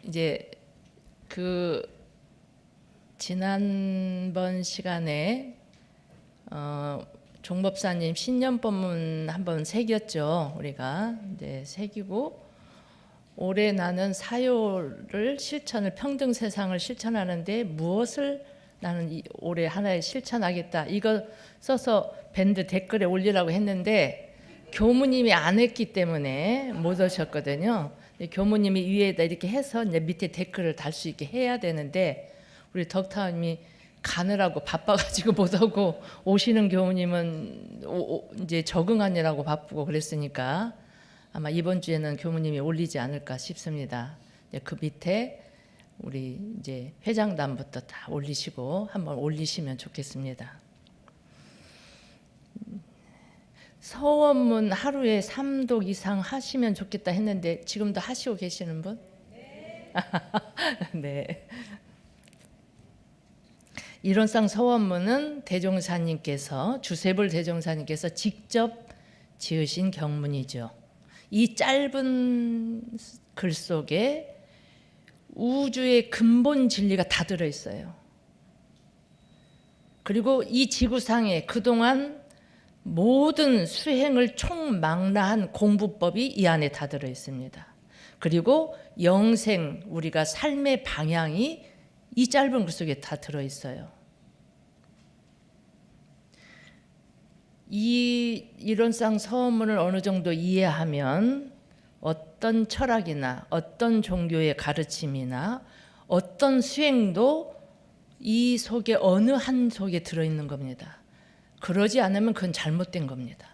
이제 그 지난번 시간에 종법사님 신년법문 한번 새겼죠. 우리가 이제 새기고 올해 나는 사요를 실천을 평등 세상을 실천하는데 무엇을 나는 올해 하나에 실천하겠다 이거 써서 밴드 댓글에 올리라고 했는데 교무님이 안 했기 때문에 못 오셨거든요. 교무님이 위에다 이렇게 해서 이제 밑에 댓글을 달 수 있게 해야 되는데 우리 덕타님이 가느라고 바빠가지고 못 오고 오시는 교무님은 이제 적응하느라고 바쁘고 그랬으니까 아마 이번 주에는 교무님이 올리지 않을까 싶습니다. 그 밑에 우리 이제 회장단부터 다 올리시고 한번 올리시면 좋겠습니다. 서원문 하루에 3독 이상 하시면 좋겠다 했는데 지금도 하시고 계시는 분? 네. 네. 이론상 서원문은 대종사님께서 주세불 대종사님께서 직접 지으신 경문이죠. 이 짧은 글 속에 우주의 근본 진리가 다 들어있어요. 그리고 이 지구상에 그동안 모든 수행을 총망라한 공부법이 이 안에 다 들어있습니다. 그리고 영생 우리가 삶의 방향이 이 짧은 글 속에 다 들어있어요. 이 이론상 서원문을 어느 정도 이해하면 어떤 철학이나 어떤 종교의 가르침이나 어떤 수행도 이 속에 어느 한 속에 들어있는 겁니다. 그러지 않으면 그건 잘못된 겁니다.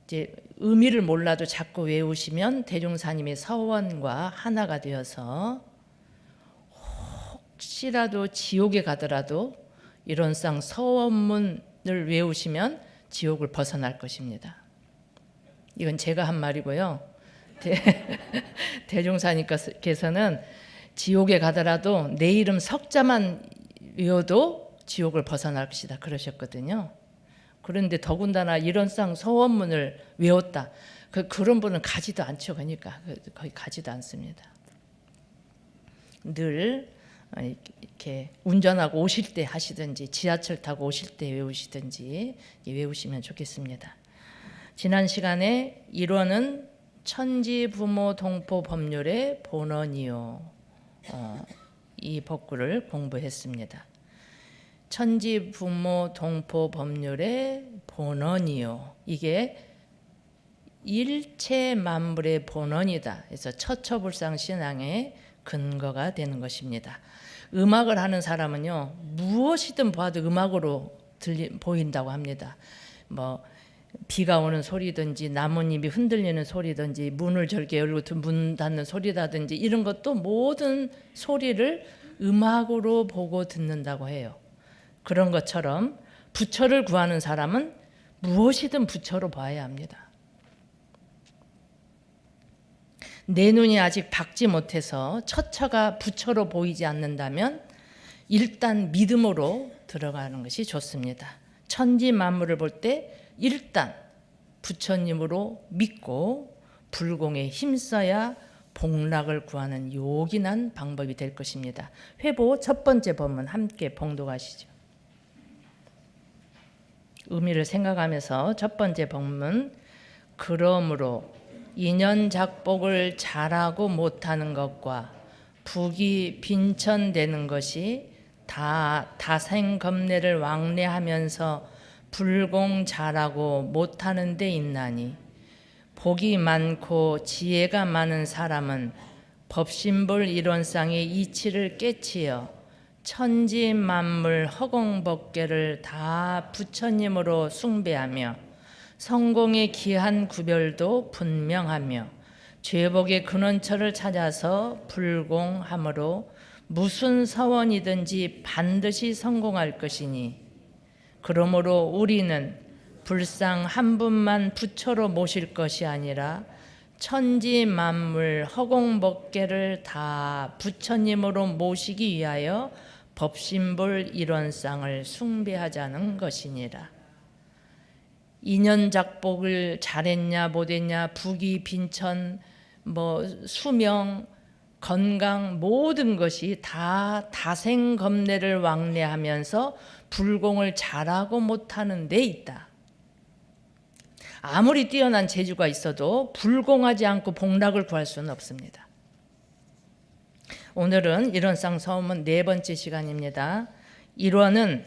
이제 의미를 몰라도 자꾸 외우시면 대종사님의 서원과 하나가 되어서 혹시라도 지옥에 가더라도 이론상 서원문을 외우시면 지옥을 벗어날 것입니다. 이건 제가 한 말이고요. 대종사님께서는 지옥에 가더라도 내 이름 석자만 외워도 지옥을 벗어날 것이다 그러셨거든요. 그런데 더군다나 이론상 서원문을 외웠다. 그런 분은 가지도 않죠. 그러니까 거의 가지도 않습니다. 늘 이렇게 운전하고 오실 때 하시든지 지하철 타고 오실 때 외우시든지 외우시면 좋겠습니다. 지난 시간에 1원은 천지부모 동포 법률의 본원이요. 이 법구를 공부했습니다. 천지부모 동포 법률의 본원이요. 이게 일체 만물의 본원이다. 그래서 처처불상 신앙의 근거가 되는 것입니다. 음악을 하는 사람은요 무엇이든 봐도 음악으로 보인다고 합니다. 뭐 비가 오는 소리든지 나뭇잎이 흔들리는 소리든지 문을 절개 열고 문 닫는 소리라든지 이런 것도 모든 소리를 음악으로 보고 듣는다고 해요. 그런 것처럼 부처를 구하는 사람은 무엇이든 부처로 봐야 합니다. 내 눈이 아직 밝지 못해서 처처가 부처로 보이지 않는다면 일단 믿음으로 들어가는 것이 좋습니다. 천지 만물을 볼 때 일단 부처님으로 믿고 불공에 힘써야 복락을 구하는 요긴한 방법이 될 것입니다. 회보 첫 번째 법문 함께 봉독하시죠. 의미를 생각하면서 첫 번째 법문 그러므로 인연작복을 잘하고 못하는 것과 북이 빈천되는 것이 다 다생겁내를 왕래하면서 불공 잘하고 못하는 데 있나니 복이 많고 지혜가 많은 사람은 법신불 이론상의 이치를 깨치어 천지 만물 허공법계를 다 부처님으로 숭배하며 성공의 기한 구별도 분명하며 죄복의 근원처를 찾아서 불공함으로 무슨 서원이든지 반드시 성공할 것이니 그러므로 우리는 불상 한 분만 부처로 모실 것이 아니라 천지 만물 허공법계를 다 부처님으로 모시기 위하여 법신볼 일원상을 숭배하자는 것이니라. 인연작복을 잘했냐 못했냐, 부귀 빈천, 수명, 건강, 모든 것이 다 다생검내를 왕래하면서 불공을 잘하고 못하는 데 있다. 아무리 뛰어난 재주가 있어도 불공하지 않고 복락을 구할 수는 없습니다. 오늘은 일원상 서문 4번째 시간입니다. 1원은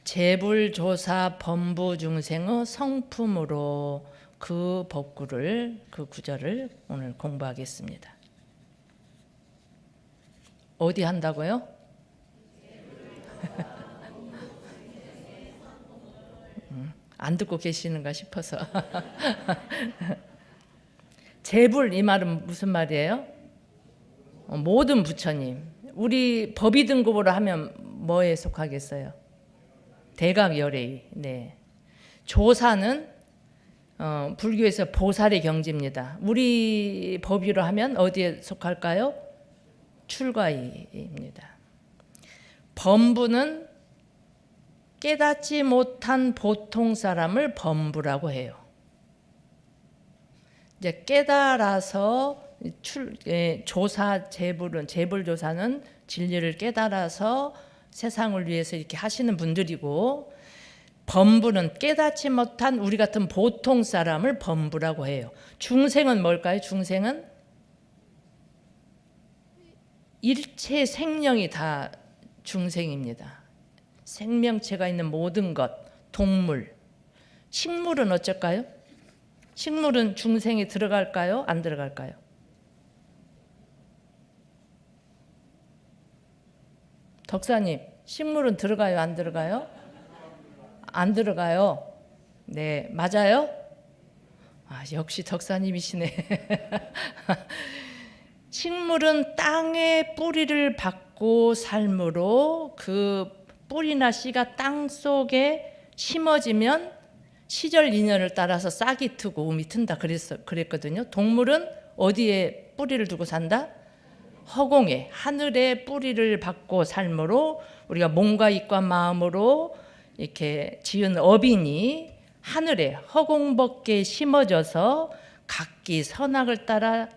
재불조사 범부중생의 성품으로 그 법구를, 그 구절을 오늘 공부하겠습니다. 어디 한다고요? 안 듣고 계시는가 싶어서. 재불, 이 말은 무슨 말이에요? 모든 부처님. 우리 법의 등급으로 하면 뭐에 속하겠어요? 대각열애의. 네. 조사는 불교에서 보살의 경지입니다. 우리 법의로 하면 어디에 속할까요? 출가의입니다. 범부는 깨닫지 못한 보통 사람을 범부라고 해요. 이제 깨달아서 조사, 재불조사는 진리를 깨달아서 세상을 위해서 이렇게 하시는 분들이고, 범부는 깨닫지 못한 우리 같은 보통 사람을 범부라고 해요. 중생은 뭘까요? 중생은 일체 생명이 다 중생입니다. 생명체가 있는 모든 것, 동물, 식물은 어쩔까요? 식물은 중생에 들어갈까요? 안 들어갈까요? 덕사님, 식물은 들어가요? 안 들어가요? 안 들어가요. 네, 맞아요? 역시 덕사님이시네. 식물은 땅에 뿌리를 박고 삶으로 그 뿌리나 씨가 땅 속에 심어지면 시절 인연을 따라서 싹이 트고 움이 튼다 그랬거든요. 동물은 어디에 뿌리를 두고 산다? 허공에, 하늘에 뿌리를 박고 삶으로 우리가 몸과 입과 마음으로 이렇게 지은 어빈이 하늘에 허공벗게 심어져서 각기 선악을 따라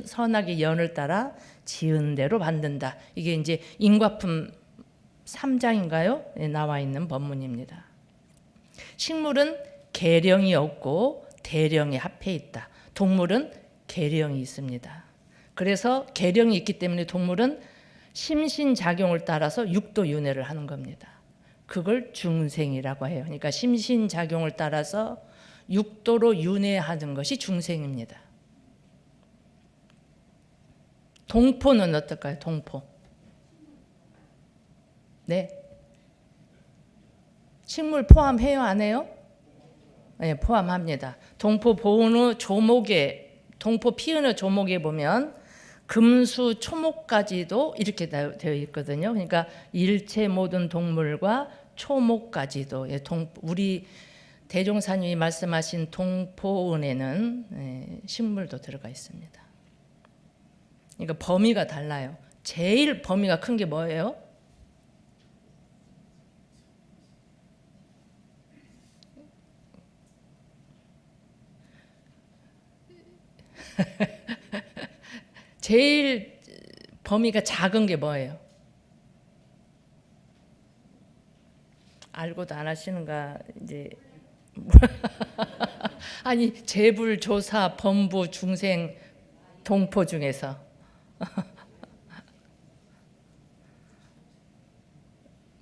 선악의 연을 따라 지은 대로 받는다. 이게 이제 인과품 3장인가요? 나와 있는 법문입니다. 식물은 계령이 없고 대령에 합해 있다. 동물은 계령이 있습니다. 그래서 계령이 있기 때문에 동물은 심신작용을 따라서 육도윤회를 하는 겁니다. 그걸 중생이라고 해요. 그러니까 심신작용을 따라서 육도로 윤회하는 것이 중생입니다. 동포는 어떨까요? 동포. 네. 식물 포함해요? 안 해요? 네, 포함합니다. 동포 보은의 조목에, 동포 피은의 조목에 보면 금수 초목까지도 이렇게 되어 있거든요. 그러니까 일체 모든 동물과 초목까지도, 우리 대종사님이 말씀하신 동포은에는 식물도 들어가 있습니다. 그러니까 범위가 달라요. 제일 범위가 큰 게 뭐예요? 제일 범위가 작은 게 뭐예요? 알고도 안 하시는가 이제. 아니, 재불, 조사, 범부, 중생, 동포 중에서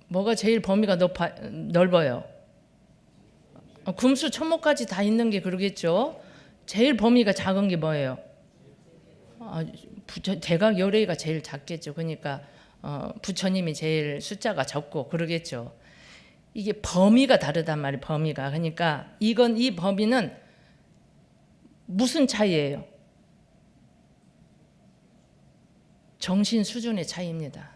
뭐가 제일 범위가 넓어요? 금수, 초목까지 다 있는 게 그러겠죠. 제일 범위가 작은 게 뭐예요? 대각열애가 제일 작겠죠. 그러니까 부처님이 제일 숫자가 적고 그러겠죠. 이게 범위가 다르단 말이에요. 범위가. 그러니까 이 범위는 무슨 차이예요? 정신 수준의 차이입니다.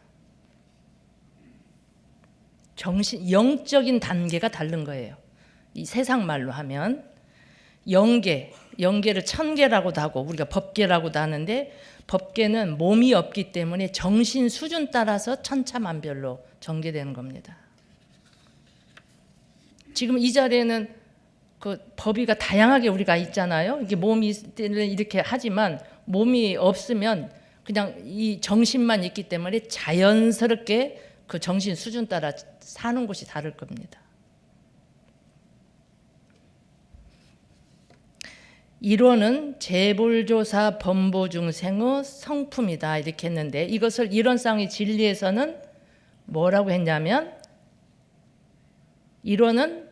영적인 단계가 다른 거예요. 이 세상 말로 하면 영계, 영계를 천계라고도 하고 우리가 법계라고도 하는데, 법계는 몸이 없기 때문에 정신 수준 따라서 천차만별로 전개되는 겁니다. 지금 이 자리에는 그 법위가 다양하게 우리가 있잖아요. 이게 몸이 있을 때는 이렇게 하지만 몸이 없으면 그냥 이 정신만 있기 때문에 자연스럽게 그 정신 수준 따라 사는 곳이 다를 겁니다. 이론은 재불조사 범보중생의 성품이다 이렇게 했는데, 이것을 이론상의 진리에서는 뭐라고 했냐면, 이론은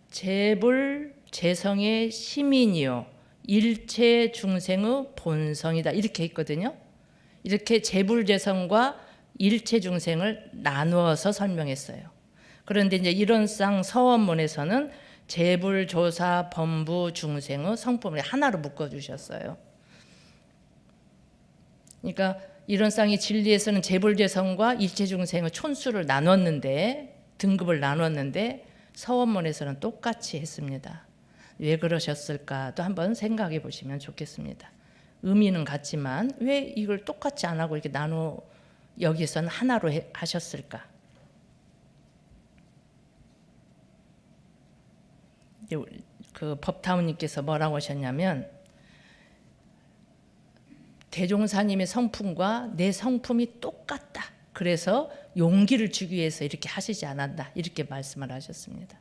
재불 재성의 시민이요 일체 중생의 본성이다 이렇게 했거든요. 이렇게 재불재성과 일체 중생을 나누어서 설명했어요. 그런데 이제 이론상 서원문에서는 재불조사 범부 중생의 성품을 하나로 묶어주셨어요. 그러니까 이론상의 진리에서는 재불재성과 일체 중생의 촌수를 나눴는데, 등급을 나눴는데 서원문에서는 똑같이 했습니다. 왜 그러셨을까도 한번 생각해 보시면 좋겠습니다. 의미는 같지만 왜 이걸 똑같이 안 하고 이렇게 나눠 여기서는 하나로 하셨을까? 그 법타운님께서 뭐라고 하셨냐면, 대종사님의 성품과 내 성품이 똑같다. 그래서 용기를 주기 위해서 이렇게 하시지 않았다. 이렇게 말씀을 하셨습니다.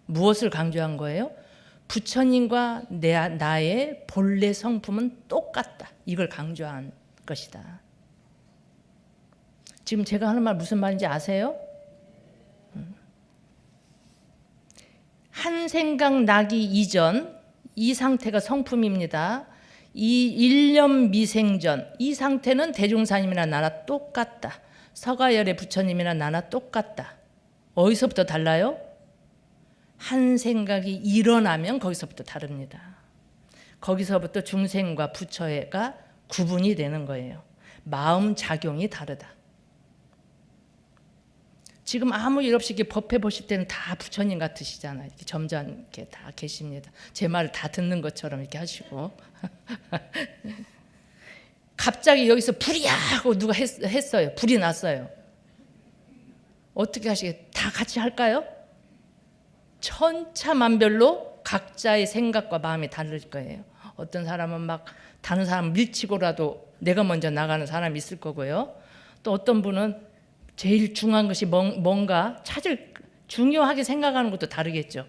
무엇을 강조한 거예요? 부처님과 나의 본래 성품은 똑같다. 이걸 강조한 것이다. 지금 제가 하는 말 무슨 말인지 아세요? 한 생각 나기 이전 이 상태가 성품입니다. 이 일념 미생전 이 상태는 대종사님이나 나나 똑같다. 서가열의 부처님이나 나나 똑같다. 어디서부터 달라요? 한 생각이 일어나면 거기서부터 다릅니다. 거기서부터 중생과 부처가 구분이 되는 거예요. 마음 작용이 다르다. 지금 아무 일 없이 이렇게 법회 보실 때는 다 부처님 같으시잖아요. 이렇게 점잖게 다 계십니다. 제 말을 다 듣는 것처럼 이렇게 하시고. 갑자기 여기서 불이야 하고 누가 했어요. 불이 났어요. 어떻게 하시겠어요? 다 같이 할까요? 천차만별로 각자의 생각과 마음이 다를 거예요. 어떤 사람은 막 다른 사람 밀치고라도 내가 먼저 나가는 사람이 있을 거고요. 또 어떤 분은 제일 중요한 것이 뭔가 중요하게 생각하는 것도 다르겠죠.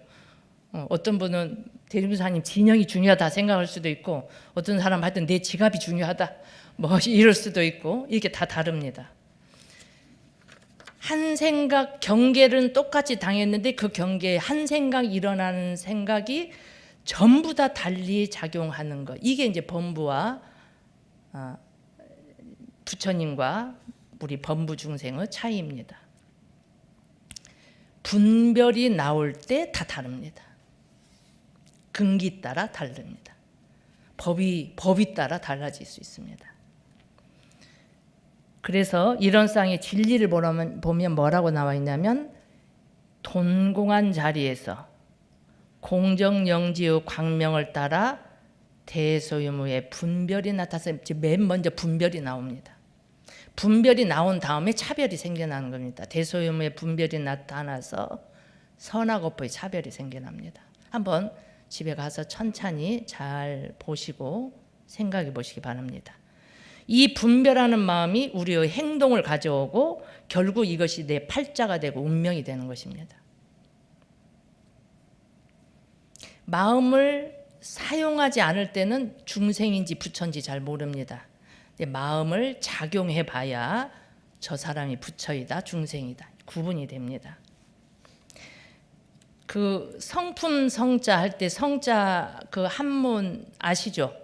어떤 분은 대종사님 진영이 중요하다 생각할 수도 있고, 어떤 사람 하여튼 내 지갑이 중요하다 뭐 이럴 수도 있고, 이게 다 다릅니다. 한 생각 경계는 똑같이 당했는데 그 경계에 한 생각 일어나는 생각이 전부 다 달리 작용하는 것, 이게 이제 범부와 부처님과 우리 범부 중생의 차이입니다. 분별이 나올 때 다 다릅니다. 근기 따라 다릅니다. 법이 따라 달라질 수 있습니다. 그래서 이론상의 진리를 보면 뭐라고 나와 있냐면, 돈공한 자리에서 공정영지의 광명을 따라 대소유무의 분별이 나타나서 맨 먼저 분별이 나옵니다. 분별이 나온 다음에 차별이 생겨나는 겁니다. 대소유무의 분별이 나타나서 선악업보의 차별이 생겨납니다. 한번 집에 가서 천천히 잘 보시고 생각해 보시기 바랍니다. 이 분별하는 마음이 우리의 행동을 가져오고 결국 이것이 내 팔자가 되고 운명이 되는 것입니다. 마음을 사용하지 않을 때는 중생인지 부처인지 잘 모릅니다. 마음을 작용해 봐야 저 사람이 부처이다 중생이다 구분이 됩니다. 그 성품 성자 할 때 성자 그 한문 아시죠?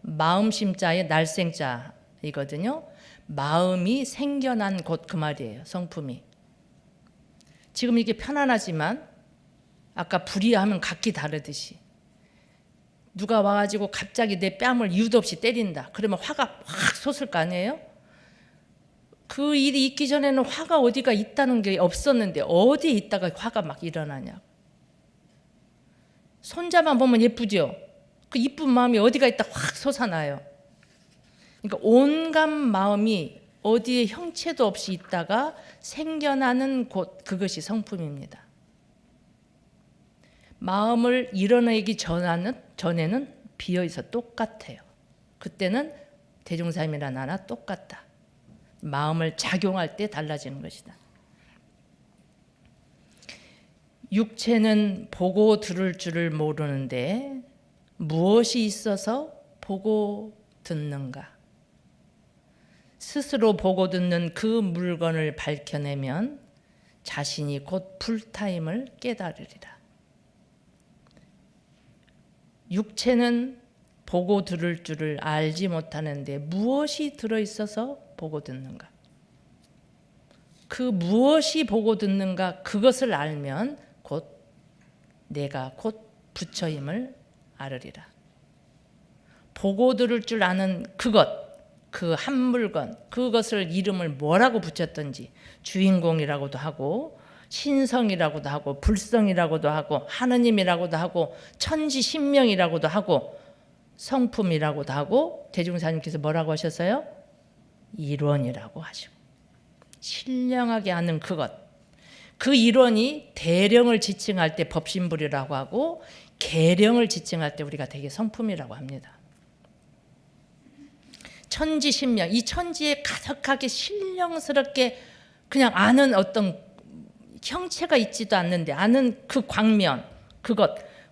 마음심자의 날생자이거든요. 마음이 생겨난 곳 그 말이에요. 성품이. 지금 이게 편안하지만 아까 불이하면 각기 다르듯이 누가 와가지고 갑자기 내 뺨을 이유도 없이 때린다. 그러면 화가 확 솟을 거 아니에요? 그 일이 있기 전에는 화가 어디가 있다는 게 없었는데 어디에 있다가 화가 막 일어나냐. 손자만 보면 예쁘죠? 그 이쁜 마음이 어디가 있다 확 솟아나요. 그러니까 온갖 마음이 어디에 형체도 없이 있다가 생겨나는 곳, 그것이 성품입니다. 마음을 이뤄내기 전에는 비어있어 똑같아요. 그때는 대종사님이나 나나 똑같다. 마음을 작용할 때 달라지는 것이다. 육체는 보고 들을 줄을 모르는데 무엇이 있어서 보고 듣는가? 스스로 보고 듣는 그 물건을 밝혀내면 자신이 곧 풀타임을 깨달으리라. 육체는 보고 들을 줄을 알지 못하는데 무엇이 들어있어서 보고 듣는가? 그 무엇이 보고 듣는가 그것을 알면 내가 곧 부처임을 알으리라. 보고 들을 줄 아는 그것, 그 한 물건, 그것을 이름을 뭐라고 붙였든지 주인공이라고도 하고 신성이라고도 하고 불성이라고도 하고 하느님이라고도 하고 천지신명이라고도 하고 성품이라고도 하고 대중사님께서 뭐라고 하셨어요? 일원이라고 하시고 신령하게 아는 그것, 그 일원이 대령을 지칭할 때 법신불이라고 하고 계령을 지칭할 때 우리가 되게 성품이라고 합니다. 천지신명, 이 천지에 가득하게 신령스럽게 그냥 아는 어떤 형체가 있지도 않는데 아는 그 광면,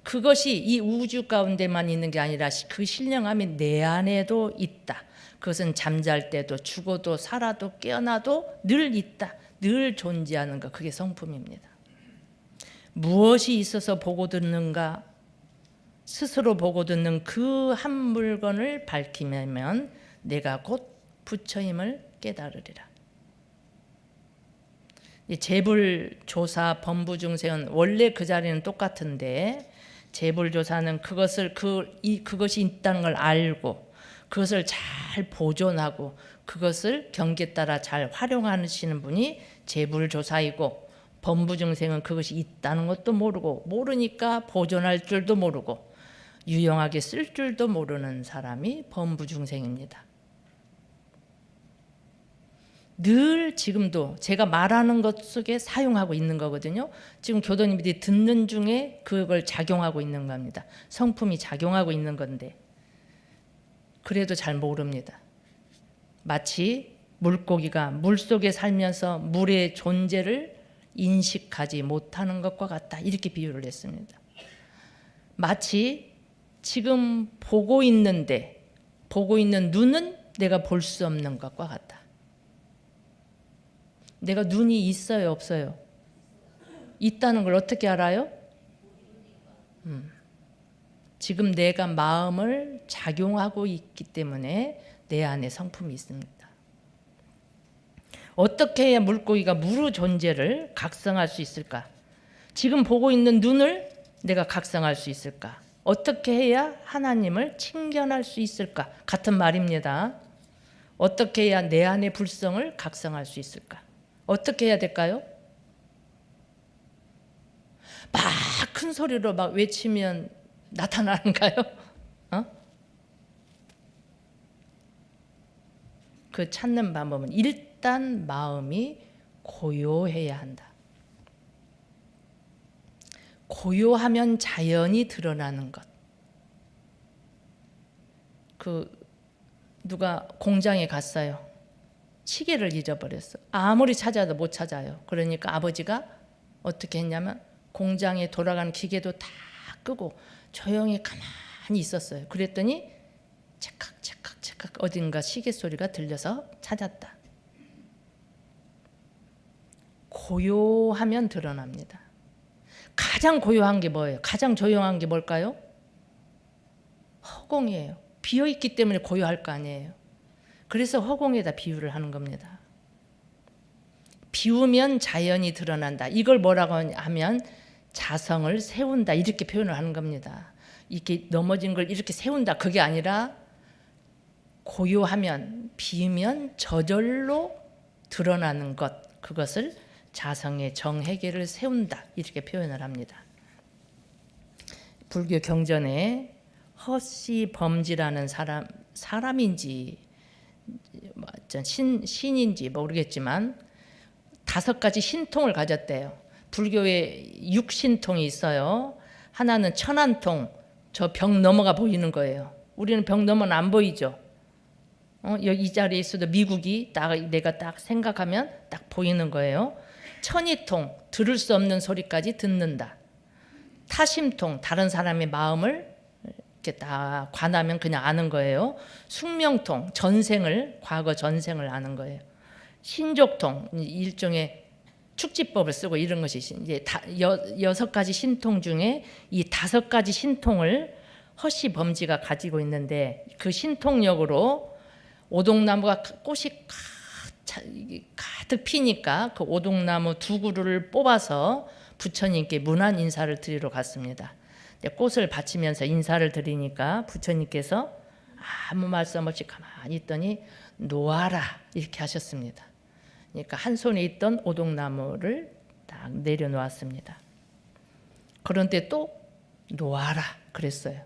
그것이 이 우주 가운데만 있는 게 아니라 그 신령함이 내 안에도 있다. 그것은 잠잘 때도 죽어도 살아도 깨어나도 늘 있다. 늘 존재하는 것, 그게 성품입니다. 무엇이 있어서 보고 듣는가? 스스로 보고 듣는 그 한 물건을 밝히면 내가 곧 부처임을 깨달으리라. 재불조사 범부중생은 원래 그 자리는 똑같은데 재불조사는 그것이 있다는 걸 알고 그것을 잘 보존하고 그것을 경계에 따라 잘 활용하시는 분이 재불조사이고, 범부중생은 그것이 있다는 것도 모르니까 보존할 줄도 모르고 유용하게 쓸 줄도 모르는 사람이 범부중생입니다. 늘 지금도 제가 말하는 것 속에 사용하고 있는 거거든요. 지금 교도님들이 듣는 중에 그걸 작용하고 있는 겁니다. 성품이 작용하고 있는 건데 그래도 잘 모릅니다. 마치 물고기가 물속에 살면서 물의 존재를 인식하지 못하는 것과 같다, 이렇게 비유를 했습니다. 마치 지금 보고 있는 눈은 내가 볼 수 없는 것과 같다. 내가 눈이 있어요, 없어요? 있다는 걸 어떻게 알아요? 지금 내가 마음을 작용하고 있기 때문에 내 안에 성품이 있습니다. 어떻게 해야 물고기가 물의 존재를 각성할 수 있을까? 지금 보고 있는 눈을 내가 각성할 수 있을까? 어떻게 해야 하나님을 칭견할 수 있을까? 같은 말입니다. 어떻게 해야 내 안의 불성을 각성할 수 있을까? 어떻게 해야 될까요? 막 큰 소리로 막 외치면 나타나는가요? 그 찾는 방법은 일단 마음이 고요해야 한다. 고요하면 자연이 드러나는 것. 누가 공장에 갔어요. 시계를 잊어버렸어. 아무리 찾아도 못 찾아요. 그러니까 아버지가 어떻게 했냐면 공장에 돌아가는 기계도 다 끄고 조용히 가만히 있었어요. 그랬더니 찰칵 어딘가 시계 소리가 들려서 찾았다. 고요하면 드러납니다. 가장 고요한 게 뭐예요? 가장 조용한 게 뭘까요? 허공이에요. 비어있기 때문에 고요할 거 아니에요. 그래서 허공에다 비유를 하는 겁니다. 비우면 자연이 드러난다. 이걸 뭐라고 하면 자성을 세운다, 이렇게 표현을 하는 겁니다. 이렇게 넘어진 걸 이렇게 세운다, 그게 아니라 고요하면, 비우면 저절로 드러나는 것, 그것을 자성의 정해계를 세운다, 이렇게 표현을 합니다. 불교 경전에 허씨범지라는 사람인지 신인지 모르겠지만 5가지 신통을 가졌대요. 불교에 6신통이 있어요. 하나는 천안통, 저 벽 넘어가 보이는 거예요. 우리는 벽 너머는 안 보이죠. 여기 이 자리에 있어도 미국이 내가 딱 생각하면 딱 보이는 거예요. 천이통, 들을 수 없는 소리까지 듣는다. 타심통, 다른 사람의 마음을 이렇게 딱 관하면 그냥 아는 거예요. 숙명통, 과거 전생을 아는 거예요. 신족통, 일종의 축지법을 쓰고 이런 것이 이제 6가지 신통 중에 이 5가지 신통을 허씨범지가 가지고 있는데, 그 신통력으로 오동나무가 꽃이 가득 피니까 그 오동나무 2그루를 뽑아서 부처님께 문안 인사를 드리러 갔습니다. 꽃을 바치면서 인사를 드리니까 부처님께서 아무 말씀 없이 가만히 있더니 놓아라 이렇게 하셨습니다. 그러니까 한 손에 있던 오동나무를 딱 내려놓았습니다. 그런데 또 놓아라 그랬어요.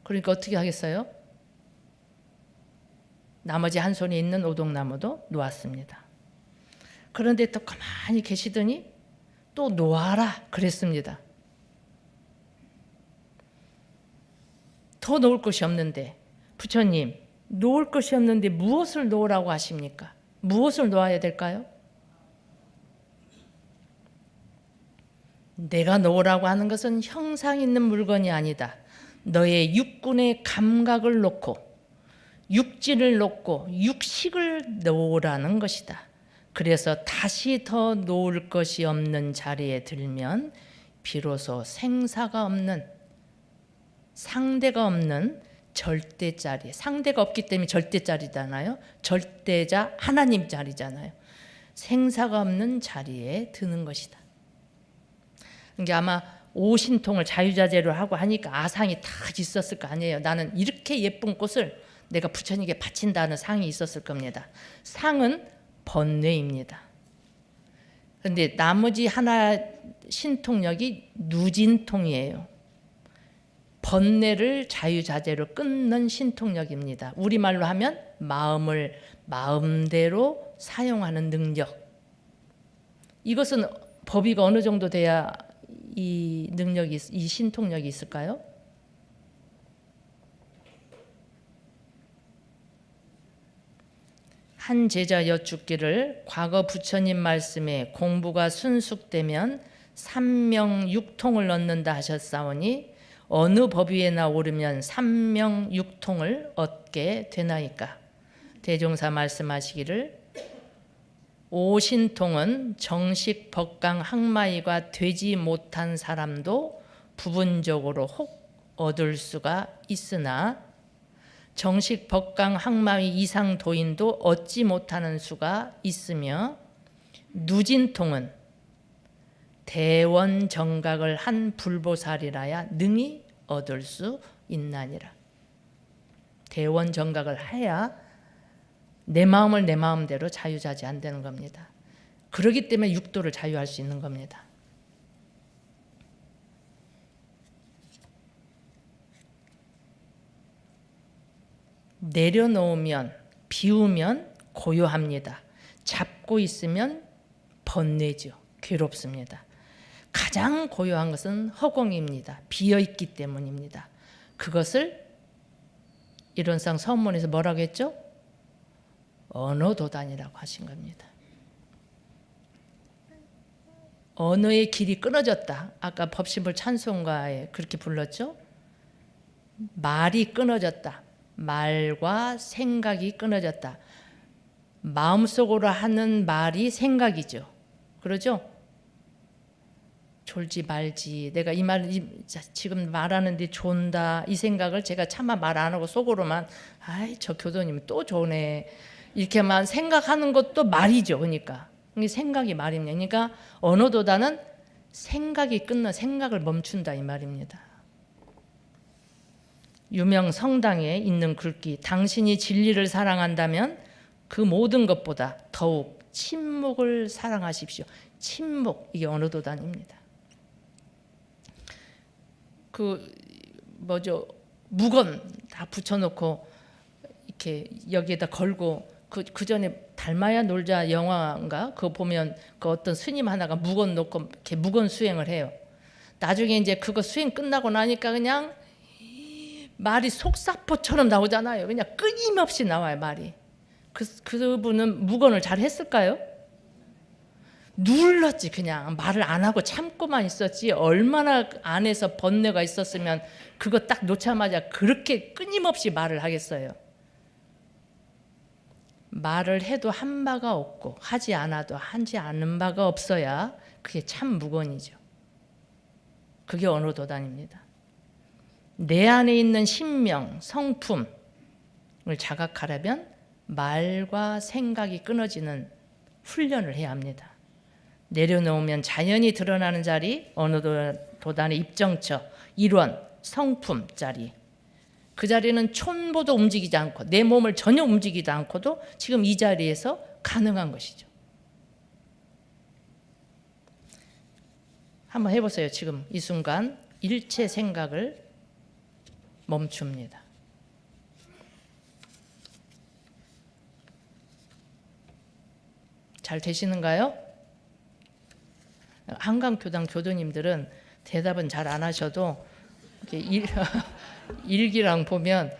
그러니까 어떻게 하겠어요? 나머지 한 손에 있는 오동나무도 놓았습니다. 그런데 또 가만히 계시더니 또 놓아라 그랬습니다. 더 놓을 것이 없는데, 부처님 놓을 것이 없는데 무엇을 놓으라고 하십니까? 무엇을 놓아야 될까요? 내가 놓으라고 하는 것은 형상 있는 물건이 아니다. 너의 육군의 감각을 놓고 육질을 놓고 육식을 놓으라는 것이다. 그래서 다시 더 놓을 것이 없는 자리에 들면 비로소 생사가 없는, 상대가 없는 절대자리, 상대가 없기 때문에 절대자리잖아요. 절대자 하나님 자리잖아요. 생사가 없는 자리에 드는 것이다. 그러니까 아마 오신통을 자유자재로 하고 하니까 아상이 딱 있었을 거 아니에요. 나는 이렇게 예쁜 꽃을 내가 부처님께 바친다는 상이 있었을 겁니다. 상은 번뇌입니다. 그런데 나머지 하나 신통력이 누진통이에요. 번뇌를 자유자재로 끊는 신통력입니다. 우리말로 하면 마음을 마음대로 사용하는 능력. 이것은 법위가 어느 정도 돼야 이 능력이, 이 신통력이 있을까요? 한 제자 여쭙기를, 과거 부처님 말씀에 공부가 순숙되면 삼명육통을 얻는다 하셨사오니 어느 법위에나 오르면 삼명육통을 얻게 되나이까? 대종사 말씀하시기를, 오신통은 정식 법강 학마이가 되지 못한 사람도 부분적으로 혹 얻을 수가 있으나 정식 법강 학마이 이상 도인도 얻지 못하는 수가 있으며, 누진통은 대원 정각을 한 불보살이라야 능히 얻을 수 있나니라. 대원 정각을 해야 내 마음을 내 마음대로 자유자재 안 되는 겁니다. 그렇기 때문에 육도를 자유할 수 있는 겁니다. 내려놓으면, 비우면 고요합니다. 잡고 있으면 번뇌죠. 괴롭습니다. 가장 고요한 것은 허공입니다. 비어있기 때문입니다. 그것을 이론상 서문에서 뭐라고 했죠? 언어도단이라고 하신 겁니다. 언어의 길이 끊어졌다. 아까 법신불 찬송가에 그렇게 불렀죠? 말이 끊어졌다. 말과 생각이 끊어졌다. 마음속으로 하는 말이 생각이죠. 그러죠? 졸지 말지, 내가 이 말 지금 말하는데 존다, 이 생각을 제가 차마 말 안 하고 속으로만 아이 저 교도님 또 조네 이렇게만 생각하는 것도 말이죠. 그러니까 이게 생각이 말입니다. 그러니까 언어도다는 생각이 끊는, 생각을 멈춘다 이 말입니다. 유명 성당에 있는 글귀, 당신이 진리를 사랑한다면 그 모든 것보다 더욱 침묵을 사랑하십시오. 침묵, 이게 언어도단입니다. 그 뭐죠? 무건 다 붙여놓고 이렇게 여기에다 걸고 그 전에 달마야 놀자 영화인가 그거 보면 그 어떤 스님 하나가 무건 놓고 이렇게 무건 수행을 해요. 나중에 이제 그거 수행 끝나고 나니까 그냥 말이 속사포처럼 나오잖아요. 그냥 끊임없이 나와요 말이. 그분은 무건을 잘 했을까요? 눌렀지. 그냥 말을 안 하고 참고만 있었지. 얼마나 안에서 번뇌가 있었으면 그거 딱 놓자마자 그렇게 끊임없이 말을 하겠어요. 말을 해도 한 바가 없고 하지 않아도 하지 않은 바가 없어야 그게 참 무건이죠. 그게 언어도단입니다. 내 안에 있는 신명, 성품을 자각하려면 말과 생각이 끊어지는 훈련을 해야 합니다. 내려놓으면 자연히 드러나는 자리, 언어도단의 입정처, 일원, 성품 자리. 그 자리는 촌보도 움직이지 않고 내 몸을 전혀 움직이지 않고도 지금 이 자리에서 가능한 것이죠. 한번 해보세요. 지금 이 순간 일체 생각을 멈춥니다. 잘 되시는가요? 한강교당 교도님들은 대답은 잘 안 하셔도 일기랑 보면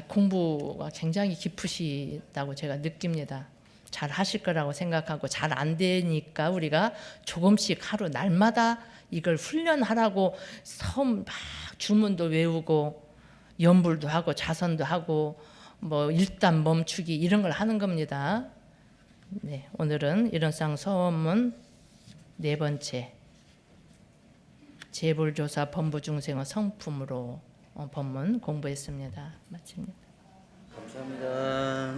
공부가 굉장히 깊으시다고 제가 느낍니다. 잘 하실 거라고 생각하고 잘 안 되니까 우리가 조금씩 하루 날마다 이걸 훈련하라고 막 주문도 외우고 연불도 하고 자선도 하고 뭐 일단 멈추기 이런 걸 하는 겁니다. 네, 오늘은 일원상 서원문 네 번째 재불조사 범부중생의 성품으로 법문 공부했습니다. 마칩니다. 감사합니다.